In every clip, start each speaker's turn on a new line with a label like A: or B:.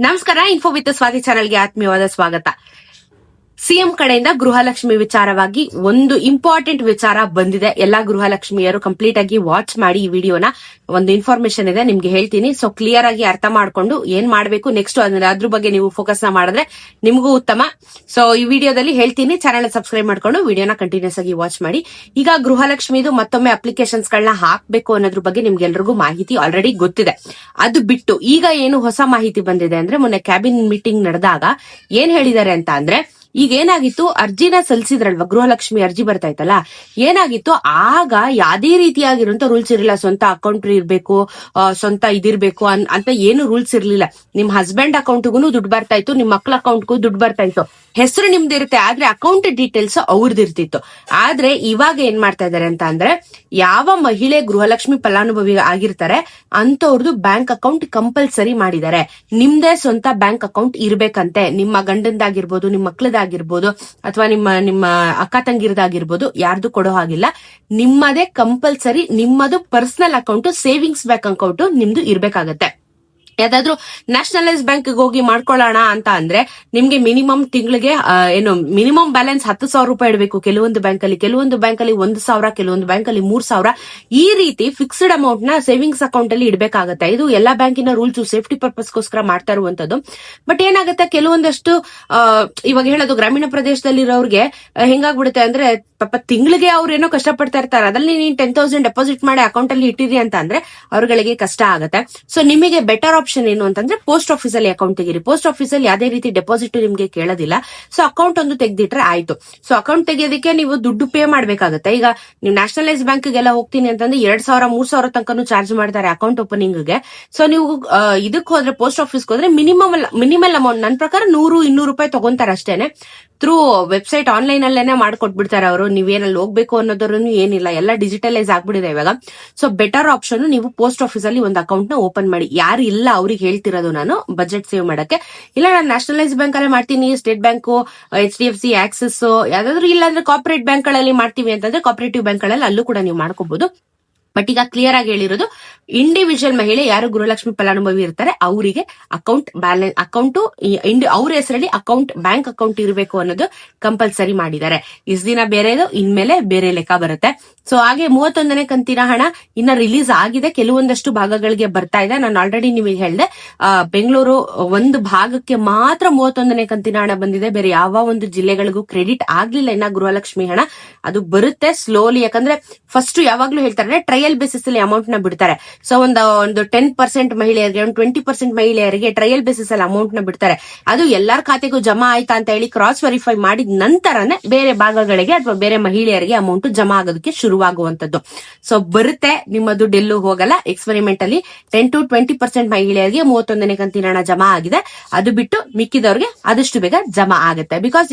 A: ನಮಸ್ಕಾರ. Info with Swati ಚಾನೆಲ್ಗೆ ಆತ್ಮೀಯವಾದ ಸ್ವಾಗತ. ಸಿಎಂ ಕಡೆಯಿಂದ ಗೃಹಲಕ್ಷ್ಮಿ ವಿಚಾರವಾಗಿ ಒಂದು ಇಂಪಾರ್ಟೆಂಟ್ ವಿಚಾರ ಬಂದಿದೆ. ಎಲ್ಲಾ ಗೃಹಲಕ್ಷ್ಮಿಯರು ಕಂಪ್ಲೀಟ್ ಆಗಿ ವಾಚ್ ಮಾಡಿ ಈ ವಿಡಿಯೋನ. ಒಂದು ಇನ್ಫಾರ್ಮೇಶನ್ ಇದೆ ನಿಮ್ಗೆ ಹೇಳ್ತೀನಿ. ಸೊ ಕ್ಲಿಯರ್ ಆಗಿ ಅರ್ಥ ಮಾಡ್ಕೊಂಡು ಏನ್ ಮಾಡ್ಬೇಕು ನೆಕ್ಸ್ಟ್ ಅದ್ರ ಬಗ್ಗೆ ನೀವು ಫೋಕಸ್ ಮಾಡಿದ್ರೆ ನಿಮಗೂ ಉತ್ತಮ. ಸೊ ಈ ವಿಡಿಯೋದಲ್ಲಿ ಹೇಳ್ತೀನಿ. ಚಾನೆಲ್ ಸಬ್ಸ್ಕ್ರೈಬ್ ಮಾಡ್ಕೊಂಡು ವಿಡಿಯೋನ ಕಂಟಿನ್ಯೂಸ್ ಆಗಿ ವಾಚ್ ಮಾಡಿ. ಈಗ ಗೃಹಲಕ್ಷ್ಮಿದು ಮತ್ತೊಮ್ಮೆ ಅಪ್ಲಿಕೇಶನ್ಸ್ ಗಳನ್ನ ಹಾಕ್ಬೇಕು ಅನ್ನೋದ್ರ ಬಗ್ಗೆ ನಿಮ್ಗೆಲ್ರಿಗೂ ಮಾಹಿತಿ ಆಲ್ರೆಡಿ ಗೊತ್ತಿದೆ. ಅದು ಬಿಟ್ಟು ಈಗ ಏನು ಹೊಸ ಮಾಹಿತಿ ಬಂದಿದೆ ಅಂದ್ರೆ, ಮೊನ್ನೆ ಕ್ಯಾಬಿನ್ ಮೀಟಿಂಗ್ ನಡೆದಾಗ ಏನ್ ಹೇಳಿದ್ದಾರೆ ಅಂತ ಅಂದ್ರೆ, ಈಗ ಏನಾಗಿತ್ತು, ಅರ್ಜಿನ ಸಲ್ಲಿಸಿದ್ರಲ್ವಾ, ಗೃಹಲಕ್ಷ್ಮಿ ಅರ್ಜಿ ಬರ್ತಾ ಇತ್ತಲ್ಲ, ಏನಾಗಿತ್ತು ಆಗ ಯಾವ್ದೇ ರೀತಿಯಾಗಿರುವಂತ ರೂಲ್ಸ್ ಇರಲಿಲ್ಲ. ಸ್ವಂತ ಅಕೌಂಟ್ ಇರ್ಬೇಕು, ಸ್ವಂತ ಇದಿರ್ಬೇಕು ಅಂತ ಏನು ರೂಲ್ಸ್ ಇರ್ಲಿಲ್ಲ. ನಿಮ್ ಹಸ್ಬೆಂಡ್ ಅಕೌಂಟ್ಗೂ ದುಡ್ಡು ಬರ್ತಾ ಇತ್ತು, ನಿಮ್ ಮಕ್ಳ ಅಕೌಂಟ್ಗೂ ದುಡ್ಡು ಬರ್ತಾ ಇತ್ತು. ಹೆಸರು ನಿಮ್ದಿರುತ್ತೆ, ಆದ್ರೆ ಅಕೌಂಟ್ ಡೀಟೇಲ್ಸ್ ಅವ್ರದ್ದಿರ್ತಿತ್ತು. ಆದ್ರೆ ಇವಾಗ ಏನ್ ಮಾಡ್ತಾ ಇದಾರೆ ಅಂತ ಅಂದ್ರೆ, ಯಾವ ಮಹಿಳೆ ಗೃಹಲಕ್ಷ್ಮಿ ಫಲಾನುಭವಿ ಆಗಿರ್ತಾರೆ ಅಂತವ್ರದ್ದು ಬ್ಯಾಂಕ್ ಅಕೌಂಟ್ ಕಂಪಲ್ಸರಿ ಮಾಡಿದ್ದಾರೆ. ನಿಮ್ದೇ ಸ್ವಂತ ಬ್ಯಾಂಕ್ ಅಕೌಂಟ್ ಇರ್ಬೇಕಂತೆ. ನಿಮ್ಮ ಗಂಡಂದಾಗಿರ್ಬೋದು, ನಿಮ್ ಮಕ್ಳದಾಗಿರ್ಬೋದು, ಅಥವಾ ನಿಮ್ಮ ಅಕ್ಕ ತಂಗಿರದಾಗಿರ್ಬೋದು, ಯಾರ್ದು ಕೊಡೋ ಹಾಗಿಲ್ಲ. ನಿಮ್ಮದೇ ಕಂಪಲ್ಸರಿ, ನಿಮ್ಮದು personal account, savings bank account ನಿಮ್ದು ಇರ್ಬೇಕಾಗತ್ತೆ. ಯಾವ್ದಾದ್ರು ನ್ಯಾಷನಲೈಸ್ ಬ್ಯಾಂಕ್ ಹೋಗಿ ಮಾಡ್ಕೊಳ್ಳೋಣ ಅಂತ ಅಂದ್ರೆ ನಿಮ್ಗೆ ಮಿನಿಮಮ್ ತಿಂಗಳಿಗೆ ಮಿನಿಮಮ್ ಬ್ಯಾಲೆನ್ಸ್ 10,000 ರೂಪಾಯಿ ಇಡಬೇಕು. ಕೆಲವೊಂದು ಬ್ಯಾಂಕಲ್ಲಿ 1,000, ಕೆಲವೊಂದು ಬ್ಯಾಂಕಲ್ಲಿ 3,000. ಈ ರೀತಿ ಫಿಕ್ಸ್ಡ್ ಅಮೌಂಟ್ ನ ಸೇವಿಂಗ್ಸ್ ಅಕೌಂಟ್ ಅಲ್ಲಿ ಇಡಬೇಕಾಗತ್ತೆ. ಇದು ಎಲ್ಲಾ ಬ್ಯಾಂಕಿನ ರೂಲ್ಸ್, ಸೇಫ್ಟಿ ಪರ್ಪಸ್ಗೋಸ್ಕರ ಮಾಡ್ತಾ ಇರುವಂತದ್ದು. ಬಟ್ ಏನಾಗುತ್ತೆ, ಕೆಲವೊಂದಷ್ಟು ಇವಾಗ ಹೇಳೋದು ಗ್ರಾಮೀಣ ಪ್ರದೇಶದಲ್ಲಿರೋರ್ಗೆ ಹೆಂಗಾಗ್ಬಿಡುತ್ತೆ ಅಂದ್ರೆ, ಪಾಪ ತಿಂಗಳಿಗೆ ಅವ್ರೇನೋ ಕಷ್ಟಪಡ್ತಾ ಇರ್ತಾರೆ, ಅದ್ರಲ್ಲಿ ನೀನ್ 10,000 ಡೆಪಾಸಿಟ್ ಮಾಡಿ ಅಕೌಂಟ್ ಅಲ್ಲಿ ಇಟ್ಟಿರಿ ಅಂತ ಅಂದ್ರೆ ಅವ್ರಗಳಿಗೆ ಕಷ್ಟ ಆಗುತ್ತೆ. ಸೊ ನಿಮಗೆ ಬೆಟರ್ ಆಪ್ಷನ್ ಏನು ಅಂತಂದ್ರೆ, ಪೋಸ್ಟ್ ಆಫೀಸ್ ಅಲ್ಲಿ ಅಕೌಂಟ್ ತೆಗೀರಿ. ಪೋಸ್ಟ್ ಆಫೀಸ್ ಅಲ್ಲಿ ಯಾವುದೇ ರೀತಿ ಡೆಪಾಸಿಟ್ ನಿಮ್ಗೆ ಕೇಳೋದಿಲ್ಲ. ಸೊ ಅಕೌಂಟ್ ಒಂದು ತೆಗ್ದಿಟ್ರೆ ಆಯ್ತು. ಸೊ ಅಕೌಂಟ್ ತೆಗೆಯೋದಕ್ಕೆ ನೀವು ದುಡ್ಡು ಪೇ ಮಾಡ್ಬೇಕಾಗತ್ತೆ. ಈಗ ನೀವು ನ್ಯಾಷನಲೈಸ್ ಬ್ಯಾಂಕ್ ಗೆಲ್ಲ ಹೋಗ್ತೀನಿ ಅಂತಂದ್ರೆ 2,000, 3,000 ತನಕನೂ ಚಾರ್ಜ್ ಮಾಡ್ತಾರೆ ಅಕೌಂಟ್ ಓಪನಿಂಗ್ ಗೆ. ಸೊ ನೀವು ಇದಕ್ಕೆ ಹೋದ್ರೆ, ಪೋಸ್ಟ್ ಆಫೀಸ್ಗೆ ಹೋದ್ರೆ ಮಿನಿಮಲ್ ಅಮೌಂಟ್ ನನ್ನ ಪ್ರಕಾರ 100-200 ರೂಪಾಯಿ ತಗೊಂತಾರೆ ಅಷ್ಟೇನೆ. ಥ್ರೂ ವೆಬ್ಸೈಟ್ ಆನ್ಲೈನ್ ಅಲ್ಲೇನೆ ಮಾಡ್ಕೊಟ್ಬಿಡ್ತಾರೆ ಅವರು. ನೀವೇನಲ್ಲಿ ಹೋಗ್ಬೇಕು ಅನ್ನೋದ್ರೂ ಏನಿಲ್ಲ, ಎಲ್ಲ ಡಿಜಿಟಲೈಸ್ ಆಗ್ಬಿಡಿದೆ ಇವಾಗ. ಸೊ ಬೆಟರ್ ಆಪ್ಷನ್, ನೀವು ಪೋಸ್ಟ್ ಆಫೀಸ್ ಅಲ್ಲಿ ಒಂದು ಅಕೌಂಟ್ ನ ಓಪನ್ ಮಾಡಿ. ಯಾರು ಇಲ್ಲ ಅವ್ರಿಗೆ ಹೇಳ್ತಿರೋದು ನಾನು, ಬಜೆಟ್ ಸೇವ್ ಮಾಡಕ್ಕೆ. ಇಲ್ಲ ನಾನು ನ್ಯಾಷನಲೈಸ್ ಬ್ಯಾಂಕ್ ಅಲ್ಲೇ ಮಾಡ್ತೀನಿ, ಸ್ಟೇಟ್ ಬ್ಯಾಂಕ್, HDFC, ಆಕ್ಸಿಸ್, ಯಾವ್ದಾದ್ರು ಇಲ್ಲ ಅಂದ್ರೆ ಕಾರ್ಪೊರೇಟ್ ಬ್ಯಾಂಕ್ ಗಳಲ್ಲಿ ಮಾಡ್ತೀವಿ ಅಂತಂದ್ರೆ ಕೋಆಪರೇಟಿವ್ ಬ್ಯಾಂಕ್ ಗಳಲ್ಲಿ ಅಲ್ಲೂ ಕೂಡ ನೀವು ಮಾಡ್ಕೋಬಹುದು. ಬಟ್ ಈಗ ಕ್ಲಿಯರ್ ಆಗಿ ಹೇಳಿರೋದು, ಇಂಡಿವಿಜುವಲ್ ಮಹಿಳೆ ಯಾರು ಗೃಹಲಕ್ಷ್ಮಿ ಫಲಾನುಭವಿ ಇರ್ತಾರೆ ಅವರಿಗೆ ಅಕೌಂಟ್ ಅವ್ರ ಹೆಸರಲ್ಲಿ ಅಕೌಂಟ್, ಬ್ಯಾಂಕ್ ಅಕೌಂಟ್ ಇರಬೇಕು ಅನ್ನೋದು ಕಂಪಲ್ಸರಿ ಮಾಡಿದ್ದಾರೆ. ಇಷ್ಟು ದಿನ ಬೇರೆದು, ಇನ್ಮೇಲೆ ಬೇರೆ ಲೆಕ್ಕ ಬರುತ್ತೆ. ಸೊ ಹಾಗೆ 31ನೇ ಕಂತಿನ ಹಣ ಇನ್ನ ರಿಲೀಸ್ ಆಗಿದೆ, ಕೆಲವೊಂದಷ್ಟು ಭಾಗಗಳಿಗೆ ಬರ್ತಾ ಇದೆ. ನಾನು ಆಲ್ರೆಡಿ ನಿಮಗೆ ಹೇಳಿದೆ, ಬೆಂಗಳೂರು ಒಂದು ಭಾಗಕ್ಕೆ ಮಾತ್ರ 31ನೇ ಕಂತಿನ ಹಣ ಬಂದಿದೆ. ಬೇರೆ ಯಾವ ಒಂದು ಜಿಲ್ಲೆಗಳಿಗೂ ಕ್ರೆಡಿಟ್ ಆಗ್ಲಿಲ್ಲ ಇನ್ನ ಗೃಹಲಕ್ಷ್ಮಿ ಹಣ. ಅದು ಬರುತ್ತೆ ಸ್ಲೋಲಿ. ಯಾಕಂದ್ರೆ ಫಸ್ಟ್ ಯಾವಾಗ್ಲೂ ಹೇಳ್ತಾರೆ, ಟ್ರಯಲ್ ಬೇಸಿಸ್ ಅಲ್ಲಿ ಅಮೌಂಟ್ ನ ಬಿಡ್ತಾರೆ. ಸೊ ಒಂದು 10% ಮಹಿಳೆಯರಿಗೆ, 20% ಮಹಿಳೆಯರಿಗೆ ಟ್ರಯಲ್ ಬೇಸಿಸ್ ಅಲ್ಲಿ ಅಮೌಂಟ್ ನ ಬಿಡ್ತಾರೆ. ಅದು ಎಲ್ಲಾರ ಖಾತೆಗೂ ಜಮಾ ಆಯ್ತಾ ಅಂತ ಹೇಳಿ ಕ್ರಾಸ್ ವೆರಿಫೈ ಮಾಡಿದ ನಂತರನೇ ಬೇರೆ ಭಾಗಗಳಿಗೆ ಅಥವಾ ಬೇರೆ ಮಹಿಳೆಯರಿಗೆ ಅಮೌಂಟ್ ಜಮಾ ಆಗೋದಕ್ಕೆ ಶುರುವಾಗುವಂತದ್ದು. ಸೊ ಬರುತ್ತೆ, ನಿಮ್ಮ ದುಡ್ಡು ಎಲ್ಲೂ ಹೋಗಲ್ಲ. ಎಕ್ಸ್ಪೆರಿಮೆಂಟ್ ಅಲ್ಲಿ 10-20% ಮಹಿಳೆಯರಿಗೆ 31ನೇ ಕಂತಿನ ಹಣ ಜಮಾ ಆಗಿದೆ. ಅದು ಬಿಟ್ಟು ಮಿಕ್ಕಿದವ್ರಿಗೆ ಆದಷ್ಟು ಬೇಗ ಜಮಾ ಆಗುತ್ತೆ. ಬಿಕಾಸ್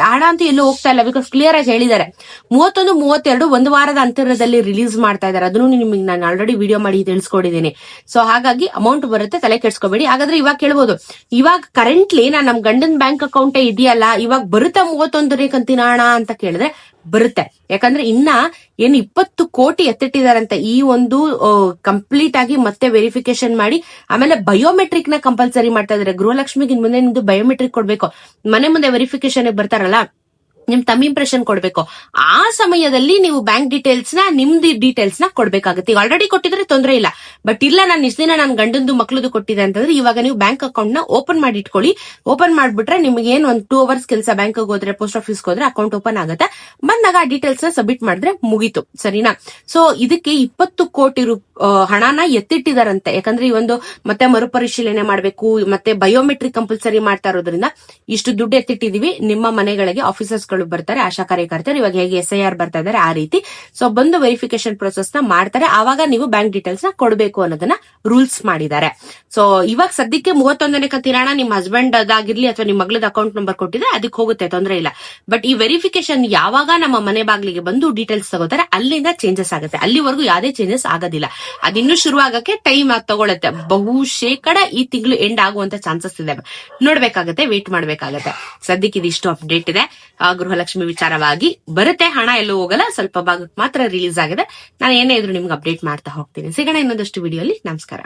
A: ಹಣ ಅಂತೂ ಎಲ್ಲೂ ಹೋಗ್ತಾ ಇಲ್ಲ. ಬಿಕಾಸ್ ಕ್ಲಿಯರ್ ಆಗಿ ಹೇಳಿದ್ದಾರೆ, 31, 32 ಒಂದು ವಾರದ ಅಂತರದಲ್ಲಿ ರಿಲೀಸ್ ಮಾಡ್ತಾ ಇದ್ದಾರೆ. ಅದನ್ನು ನಿಮಗೆ ನಾನು ಆಲ್ರೆಡಿ ವಿಡಿಯೋ ಮಾಡಿ ತಿಳಿಸ್ಕೊಡಿದ್ದೀನಿ. ಸೊ ಹಾಗಾಗಿ ಅಮೌಂಟ್ ಬರುತ್ತೆ, ತಲೆ ಕೆಡ್ಸ್ಕೋಬೇಡಿ. ಹಾಗಾದ್ರೆ ಇವಾಗ ಕೇಳ್ಬೋದು, ಇವಾಗ ಕರೆಂಟ್ಲಿ ನಮ್ ಗಂಡನ್ ಬ್ಯಾಂಕ್ ಅಕೌಂಟೇ ಇದೆಯಲ್ಲ, ಇವಾಗ ಬರುತ್ತಾ 31ನೇ ಕಂತಿನ ಹಣ ಅಂತ ಕೇಳಿದ್ರೆ ಬರುತ್ತೆ. ಯಾಕಂದ್ರೆ ಇನ್ನ ಏನು 20 ಕೋಟಿ ಎತ್ತಿಟ್ಟಿದಾರಂತೆ. ಈ ಒಂದು ಕಂಪ್ಲೀಟ್ ಆಗಿ ಮತ್ತೆ ವೆರಿಫಿಕೇಶನ್ ಮಾಡಿ, ಆಮೇಲೆ ಬಯೋಮೆಟ್ರಿಕ್ ನ ಕಂಪಲ್ಸರಿ ಮಾಡ್ತಾ ಇದಾರೆ. ಗೃಹಲಕ್ಷ್ಮಿಗೆ ಮುಂದೆ ನಿಮ್ದು ಬಯೋಮೆಟ್ರಿಕ್ ಕೊಡ್ಬೇಕು. ಮನೆ ಮುಂದೆ ವೆರಿಫಿಕೇಶನ್ ಬರ್ತಾರಲ್ಲ, ನಿಮ್ ತಮ್ಮ ಇಂಪ್ರೆಷನ್ ಕೊಡ್ಬೇಕು. ಆ ಸಮಯದಲ್ಲಿ ನೀವು ಬ್ಯಾಂಕ್ ಡೀಟೇಲ್ಸ್ ನ, ನಿಮ್ದು ಡೀಟೇಲ್ಸ್ ನ ಕೊಡ್ಬೇಕಾಗುತ್ತೆ. ಈಗ ಆಲ್ರೆಡಿ ಕೊಟ್ಟಿದ್ರೆ ತೊಂದರೆ ಇಲ್ಲ. ಬಟ್ ಇಲ್ಲ, ನಾನು ಇಷ್ಟ ದಿನ ನನ್ನ ಗಂಡಂದು ಮಕ್ಳದು ಕೊಟ್ಟಿದೆ ಅಂತಂದ್ರೆ ಇವಾಗ ನೀವು ಬ್ಯಾಂಕ್ ಅಕೌಂಟ್ ನ ಓಪನ್ ಮಾಡಿ ಇಟ್ಕೊಳ್ಳಿ. ಓಪನ್ ಮಾಡ್ಬಿಟ್ರೆ ನಿಮ್ಗೆ ಏನ್ ಒಂದು 2 ಅವರ್ಸ್ ಕೆಲಸ. ಬ್ಯಾಂಕ್ ಹೋದ್ರೆ, ಪೋಸ್ಟ್ ಆಫೀಸ್ ಹೋದ್ರೆ ಅಕೌಂಟ್ ಓಪನ್ ಆಗುತ್ತೆ. ಬಂದಾಗ ಆ ಡೀಟೇಲ್ಸ್ ನ ಸಬ್ಮಿಟ್ ಮಾಡಿದ್ರೆ ಮುಗೀತು, ಸರಿನಾ? ಸೊ ಇದಕ್ಕೆ 20 ಕೋಟಿ ಹಣನ ಎತ್ತಿಟ್ಟಿದಾರಂತೆ. ಯಾಕಂದ್ರೆ ಈ ಒಂದು ಮತ್ತೆ ಮರುಪರಿಶೀಲನೆ ಮಾಡ್ಬೇಕು, ಮತ್ತೆ ಬಯೋಮೆಟ್ರಿಕ್ ಕಂಪಲ್ಸರಿ ಮಾಡ್ತಾ ಇರೋದ್ರಿಂದ ಇಷ್ಟು ದುಡ್ಡು ಎತ್ತಿಟ್ಟಿದೀವಿ. ನಿಮ್ಮ ಮನೆಗಳಿಗೆ ಆಫೀಸರ್ಸ್ ಬರ್ತಾರೆ, ಆಶಾ ಕಾರ್ಯಕರ್ತರು, ಇವಾಗ ಹೇಗೆ SIR ಬರ್ತಾ ಇದಾರೆ ಆ ರೀತಿ. ಸೊ ಬಂದು ವೆರಿಫಿಕೇಶನ್ ಪ್ರೊಸೆಸ್ ನ ಮಾಡ್ತಾರೆ. ಆವಾಗ ನೀವು ಬ್ಯಾಂಕ್ ಡೀಟೇಲ್ಸ್ ನ ಕೊಡಬೇಕು ಅನ್ನೋದನ್ನ ರೂಲ್ಸ್ ಮಾಡಿದ್ದಾರೆ. ಸೊ ಇವಾಗ ಸದ್ಯಕ್ಕೆ 31ನೇ ಕಂತಿನ ಹಣ ನಿಮ್ ಹಸ್ಬೆಂಡ್ ಅದಾಗಿರ್ಲಿ ಅಥವಾ ನಿಮ್ ಮಗಳದ ಅಕೌಂಟ್ ನಂಬರ್ ಕೊಟ್ಟಿದ್ರೆ ಅದಕ್ಕೆ ಹೋಗುತ್ತೆ, ತೊಂದರೆ ಇಲ್ಲ. ಬಟ್ ಈ ವೆರಿಫಿಕೇಶನ್ ಯಾವಾಗ ನಮ್ಮ ಮನೆ ಬಾಗಿಲಿಗೆ ಬಂದು ಡೀಟೇಲ್ಸ್ ತಗೋತಾರೆ ಅಲ್ಲಿಂದ ಚೇಂಜಸ್ ಆಗುತ್ತೆ. ಅಲ್ಲಿವರೆಗೂ ಯಾವುದೇ ಚೇಂಜಸ್ ಆಗೋದಿಲ್ಲ. ಅದಿನ್ನೂ ಶುರು ಆಗಕ್ಕೆ ಟೈಮ್ ತಗೊಳುತ್ತೆ. ಬಹುಶೇಕಡ ಈ ತಿಂಗಳು ಎಂಡ್ ಆಗುವಂತ ಚಾನ್ಸಸ್ ಇದೆ. ನೋಡ್ಬೇಕಾಗತ್ತೆ, ವೇಟ್ ಮಾಡ್ಬೇಕಾಗತ್ತೆ. ಸದ್ಯಕ್ಕೆ ಇದಿಷ್ಟು ಅಪ್ಡೇಟ್ ಇದೆ ಗೃಹಲಕ್ಷ್ಮಿ ವಿಚಾರವಾಗಿ. ಬರುತ್ತೆ, ಹಣ ಎಲ್ಲೂ ಹೋಗಲ್ಲ, ಸ್ವಲ್ಪ ಭಾಗಕ್ಕೆ ಮಾತ್ರ ರಿಲೀಸ್ ಆಗಿದೆ. ನಾನು ಏನೇ ಇದ್ರು ನಿಮ್ಗೆ ಅಪ್ಡೇಟ್ ಮಾಡ್ತಾ ಹೋಗ್ತೀನಿ. ಸಿಗೋಣ ಇನ್ನೊಂದಷ್ಟು ವಿಡಿಯೋಲಿ. ನಮಸ್ಕಾರ.